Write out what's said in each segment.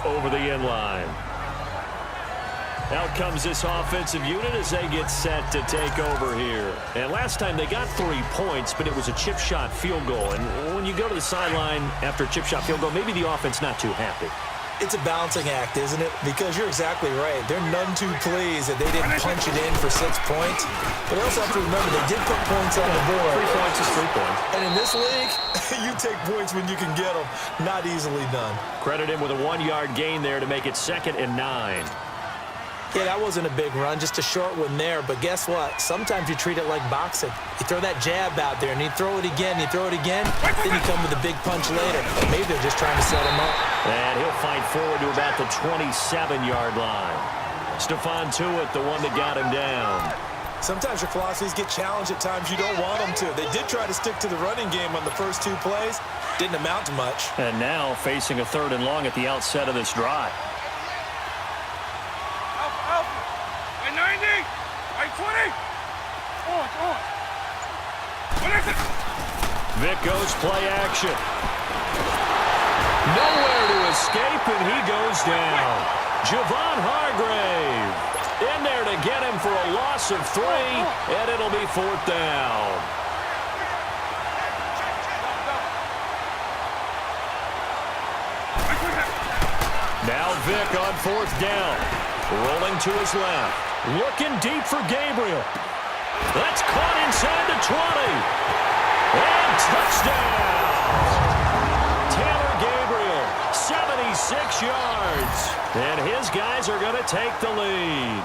over the end line. Out comes this offensive unit as they get set to take over here. And last time they got 3 points, but it was a chip shot field goal. And when you go to the sideline after a chip shot field goal, maybe the offense not too happy. It's a balancing act, isn't it? Because you're exactly right. They're none too pleased that they didn't punch it in for 6 points. But they also have to remember they did put points on the board. 3 points is 3 points. And in this league, you take points when you can get them. Not easily done. Credit him with a 1-yard gain there to make it 2nd and 9. Yeah, that wasn't a big run, just a short one there. But guess what? Sometimes you treat it like boxing. You throw that jab out there, and you throw it again, then you come with a big punch later. Maybe they're just trying to set him up. And he'll fight forward to about the 27-yard line. Stephon Tuitt, the one that got him down. Sometimes your philosophies get challenged at times you don't want them to. They did try to stick to the running game on the first 2 plays. Didn't amount to much. And now facing a 3rd and long at the outset of this drive. 90, 20. Vic goes play action. Nowhere to escape, and he goes down. Javon Hargrave in there to get him for a loss of 3, and it'll be 4th down. Now Vic on 4th down. Rolling to his left. Looking deep for Gabriel. That's caught inside the 20. And touchdown. Taylor Gabriel, 76 yards. And his guys are going to take the lead.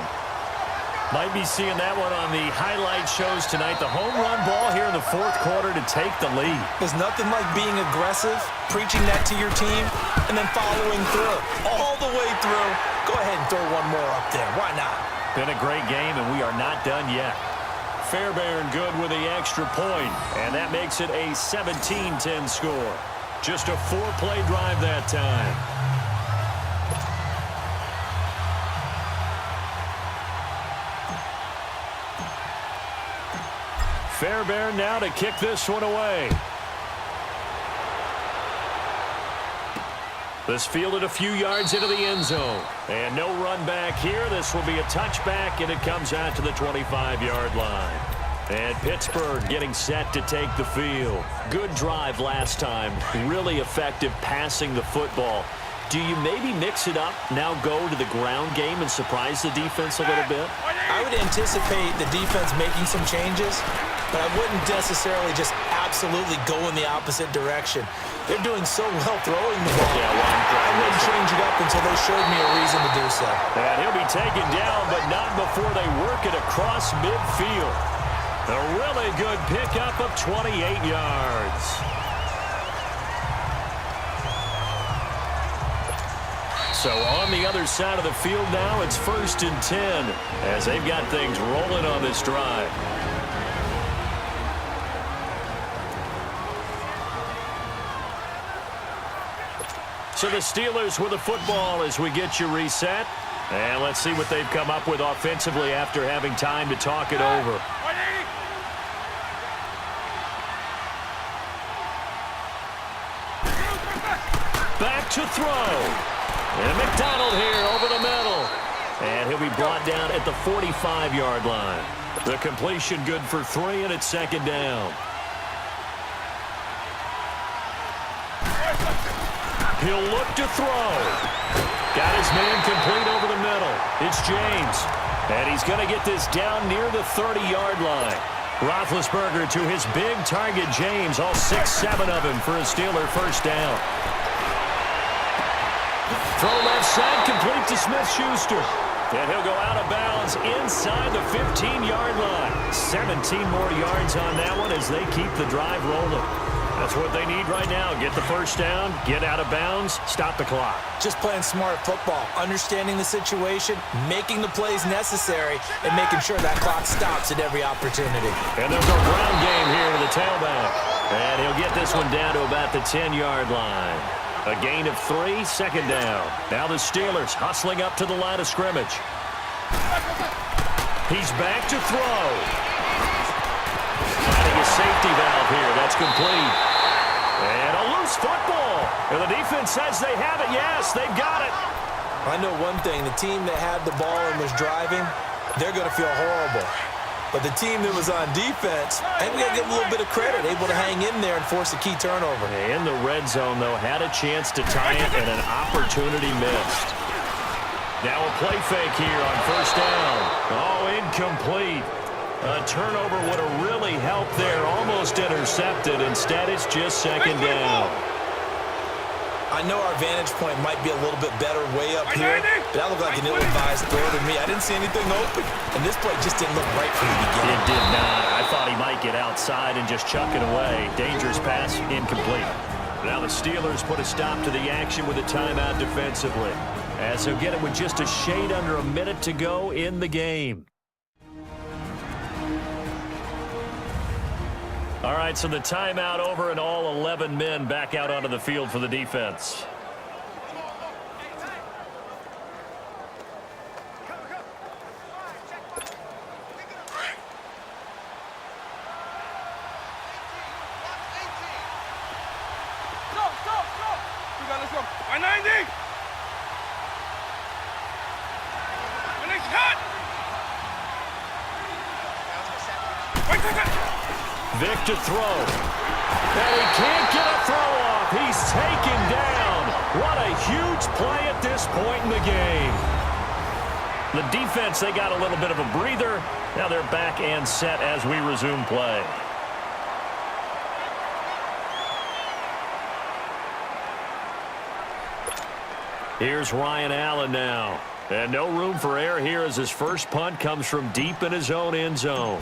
Might be seeing that one on the highlight shows tonight. The home run ball here in the 4th quarter to take the lead. There's nothing like being aggressive, preaching that to your team, and then following through. All the way through. Go ahead and throw one more up there. Why not? Been a great game, and we are not done yet. Fairbairn good with the extra point, and that makes it a 17-10 score. Just a 4-play drive that time. Fairbairn now to kick this one away. This fielded a few yards into the end zone. And no run back here. This will be a touchback, and it comes out to the 25-yard line. And Pittsburgh getting set to take the field. Good drive last time. Really effective passing the football. Do you maybe mix it up, now go to the ground game and surprise the defense a little bit? I would anticipate the defense making some changes, but I wouldn't necessarily just absolutely go in the opposite direction. They're doing so well throwing the ball. I wouldn't change it up until they showed me a reason to do so. And he'll be taken down, but not before they work it across midfield. A really good pickup of 28 yards. So on the other side of the field now, it's 1st and 10 as they've got things rolling on this drive. So the Steelers with the football as we get you reset. And let's see what they've come up with offensively after having time to talk it over. Back to throw. And McDonald here over the middle. And he'll be brought down at the 45-yard line. The completion good for 3, and it's 2nd down. He'll look to throw. Got his man complete over the middle. It's James. And he's going to get this down near the 30-yard line. Roethlisberger to his big target, James. All 6-7 of him for a Steeler 1st down. Throw left side, complete to Smith-Schuster. And he'll go out of bounds inside the 15-yard line. 17 more yards on that one as they keep the drive rolling. That's what they need right now. Get the 1st down, get out of bounds, stop the clock. Just playing smart football, understanding the situation, making the plays necessary, and making sure that clock stops at every opportunity. And there's a ground game here to the tailback. And he'll get this one down to about the 10-yard line. A gain of 3, 2nd down. Now the Steelers hustling up to the line of scrimmage. He's back to throw. Finding a safety valve here. That's complete. And a loose football. And the defense says they have it. Yes, they've got it. I know one thing. The team that had the ball and was driving, they're going to feel horrible. But the team that was on defense, I think we got to give them a little bit of credit, able to hang in there and force a key turnover. In the red zone, though, had a chance to tie it and an opportunity missed. Now a play fake here on first down. Oh, incomplete. A turnover would have really helped there. Almost intercepted. Instead, it's just second down. I know our vantage point might be a little bit better way up here, but that looked like an ill-advised throw to me. I didn't see anything open, and this play just didn't look right from the beginning. It did not. I thought he might get outside and just chuck it away. Dangerous pass, incomplete. Now the Steelers put a stop to the action with a timeout defensively, as they'll get it with just a shade under a minute to go in the game. All right, so the timeout over and all 11 men back out onto the field for the defense. Let's go. 190. My next cut. Wait. Vic to throw. And he can't get a throw off. He's taken down. What a huge play at this point in the game. The defense, they got a little bit of a breather. Now they're back and set as we resume play. Here's Ryan Allen now. And no room for error here as his first punt comes from deep in his own end zone.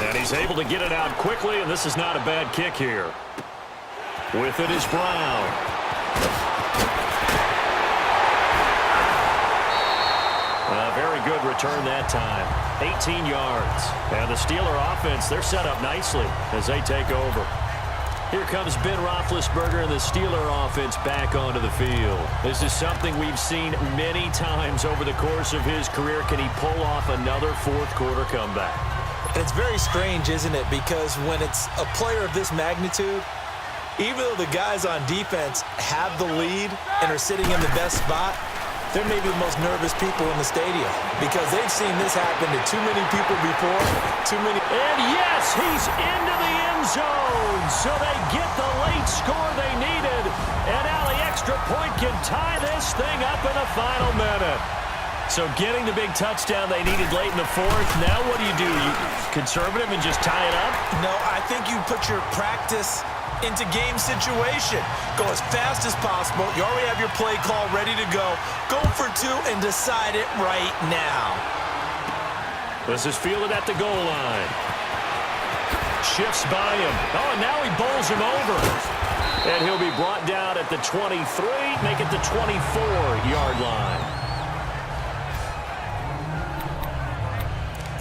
And he's able to get it out quickly, and this is not a bad kick here. With it is Brown. A very good return that time. 18 yards. And the Steeler offense, they're set up nicely as they take over. Here comes Ben Roethlisberger and the Steeler offense back onto the field. This is something we've seen many times over the course of his career. Can he pull off another fourth-quarter comeback? And it's very strange, isn't it? Because when it's a player of this magnitude, even though the guys on defense have the lead and are sitting in the best spot, they're maybe the most nervous people in the stadium because they've seen this happen to too many people before, too many. And yes, he's into the end zone, so they get the late score they needed. And now the extra point can tie this thing up in the final minute. So getting the big touchdown they needed late in the fourth. Now what do? You conservative and just tie it up? No, I think you put your practice into game situation. Go as fast as possible. You already have your play call ready to go. Go for two and decide it right now. This is fielded at the goal line. Shifts by him. Oh, and now he bowls him over. And he'll be brought down at the 23, make it the 24-yard line.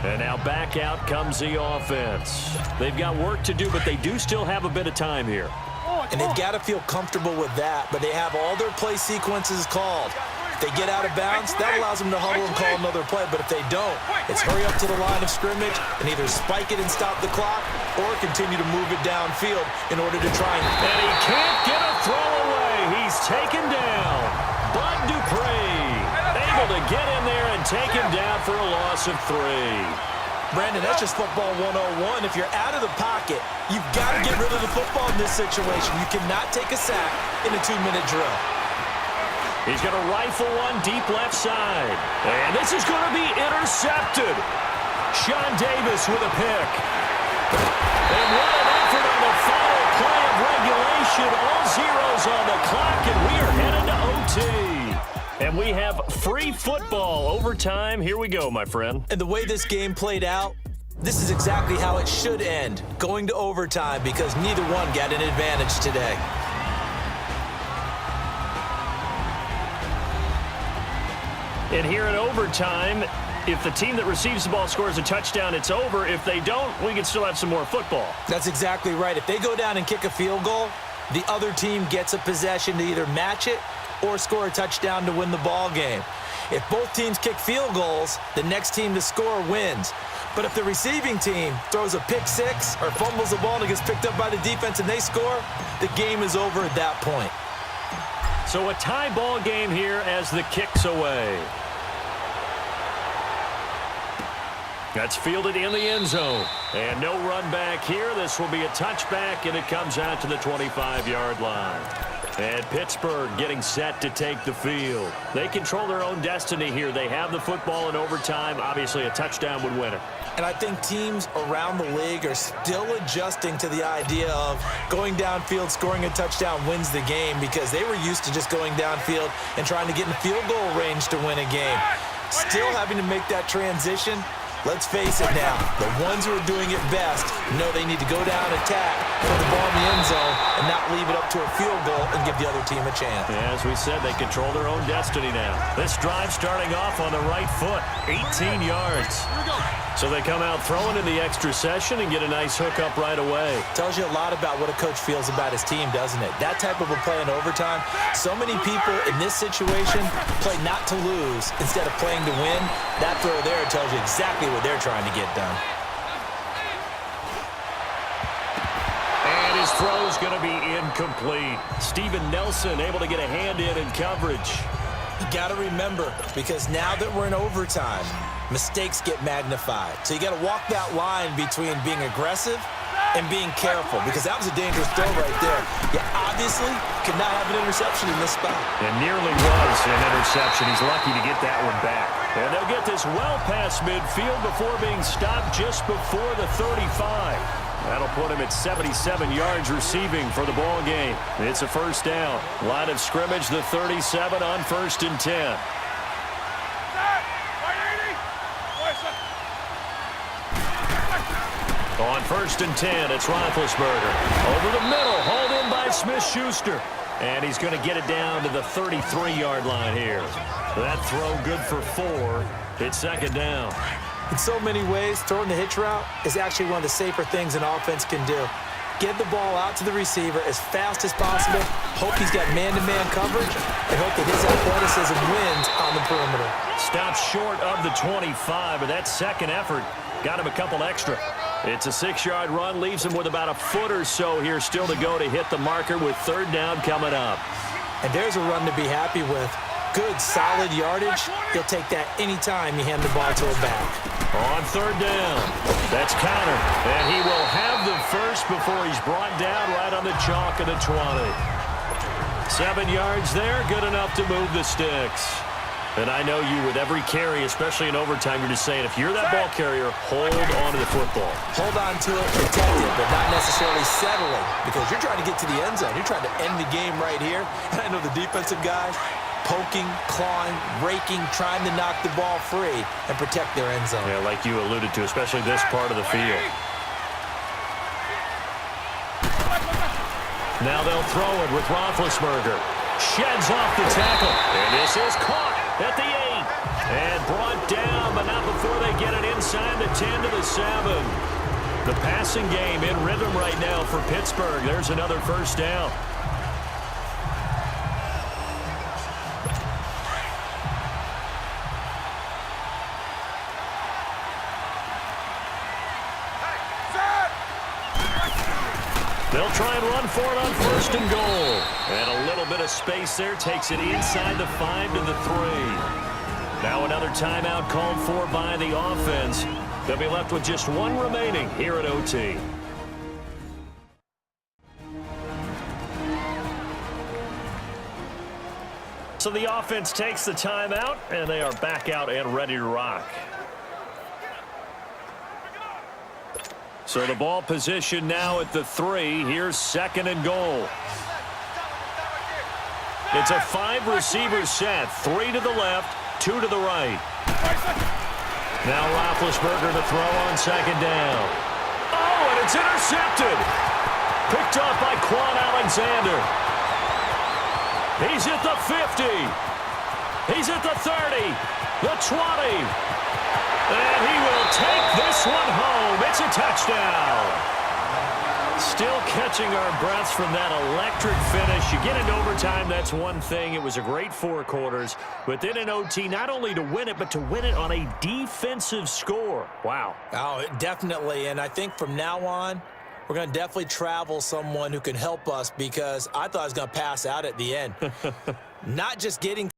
And now back out comes the offense. They've got work to do, but they do still have a bit of time here. And they've got to feel comfortable with that, but they have all their play sequences called. If they get out of bounds, that allows them to huddle and call another play, but if they don't, it's hurry up to the line of scrimmage and either spike it and stop the clock or continue to move it downfield in order to try and he can't get a throw away. He's taken down. Bud Dupree able to get in there and take him down for a loss of 3. Brandon, that's just football 101. If you're out of the pocket, you've got to get rid of the football in this situation. You cannot take a sack in a 2-minute drill. He's going to rifle one deep left side. And this is going to be intercepted. Sean Davis with a pick. And what an effort on the final play of regulation. All zeros on the clock, and we are headed to OT. And we have free football overtime. Here we go, my friend. And the way this game played out, this is exactly how it should end, going to overtime, because neither one got an advantage today. And here in overtime, if the team that receives the ball scores a touchdown, it's over. If they don't, we can still have some more football. That's exactly right. If they go down and kick a field goal, the other team gets a possession to either match it or score a touchdown to win the ball game. If both teams kick field goals, the next team to score wins. But if the receiving team throws a pick six or fumbles the ball and it gets picked up by the defense and they score, the game is over at that point. So a tie ball game here as the kick's away. That's fielded in the end zone. And no run back here. This will be a touchback, and it comes out to the 25-yard line. And Pittsburgh getting set to take the field. They control their own destiny here. They have the football in overtime. Obviously, a touchdown would win it. And I think teams around the league are still adjusting to the idea of going downfield, scoring a touchdown wins the game, because they were used to just going downfield and trying to get in field goal range to win a game. Still having to make that transition. Let's face it now, the ones who are doing it best know they need to go down, attack, put the ball in the end zone, and not leave it up to a field goal and give the other team a chance. Yeah, as we said, they control their own destiny now. This drive starting off on the right foot, 18 yards. So they come out throwing in the extra session and get a nice hookup right away. Tells you a lot about what a coach feels about his team, doesn't it? That type of a play in overtime, so many people in this situation play not to lose instead of playing to win. That throw there tells you exactly what they're trying to get done. And his throw's going to be incomplete. Steven Nelson able to get a hand in coverage. You got to remember, because now that we're in overtime, mistakes get magnified. So you got to walk that line between being aggressive and being careful, because that was a dangerous throw right there. You obviously could not have an interception in this spot. It nearly was an interception. He's lucky to get that one back. And they'll get this well past midfield before being stopped just before the 35. That'll put him at 77 yards receiving for the ball game. It's a first down. Line of scrimmage, the 37 on 1st and 10. On 1st and 10, it's Roethlisberger. Over the middle, hauled in by Smith-Schuster. And he's going to get it down to the 33-yard line here. That throw good for 4. It's 2nd down. In so many ways, throwing the hitch route is actually one of the safer things an offense can do. Get the ball out to the receiver as fast as possible, hope he's got man-to-man coverage, and hope that his athleticism wins on the perimeter. Stops short of the 25, but that second effort got him a couple extra. It's a 6-yard run, leaves him with about a foot or so here still to go to hit the marker with 3rd down coming up. And there's a run to be happy with. Good, solid yardage. He'll take that anytime you hand the ball to a back. On 3rd down, that's Conner. And he will have the first before he's brought down right on the chalk of the 20. 7 yards there, good enough to move the sticks. And I know you, with every carry, especially in overtime, you're just saying, if you're that ball carrier, hold on to the football. Hold on to it, protect it, but not necessarily settle it, because you're trying to get to the end zone. You're trying to end the game right here. And I know the defensive guys poking, clawing, raking, trying to knock the ball free and protect their end zone. Yeah, like you alluded to, especially this part of the field. Now they'll throw it with Roethlisberger. Sheds off the tackle. And this is caught at the 8. And brought down, but not before they get it inside the 10 to the 7. The passing game in rhythm right now for Pittsburgh. There's another first down. They'll try and run for it on 1st and goal. And a little bit of space there takes it inside the 5 to the 3. Now another timeout called for by the offense. They'll be left with just one remaining here at OT. So the offense takes the timeout, and they are back out and ready to rock. So the ball position now at the 3. Here's 2nd and goal. It's a 5-receiver set. 3 to the left, 2 to the right. Now Roethlisberger to throw on 2nd down. Oh, and it's intercepted. Picked off by Quan Alexander. He's at the 50. He's at the 30. The 20. And he will take this one home. It's a touchdown. Still catching our breaths from that electric finish. You get into overtime, that's one thing. It was a great 4 quarters. But then in OT, not only to win it, but to win it on a defensive score. Wow. Oh, definitely. And I think from now on, we're going to definitely travel someone who can help us, because I thought I was going to pass out at the end. Not just getting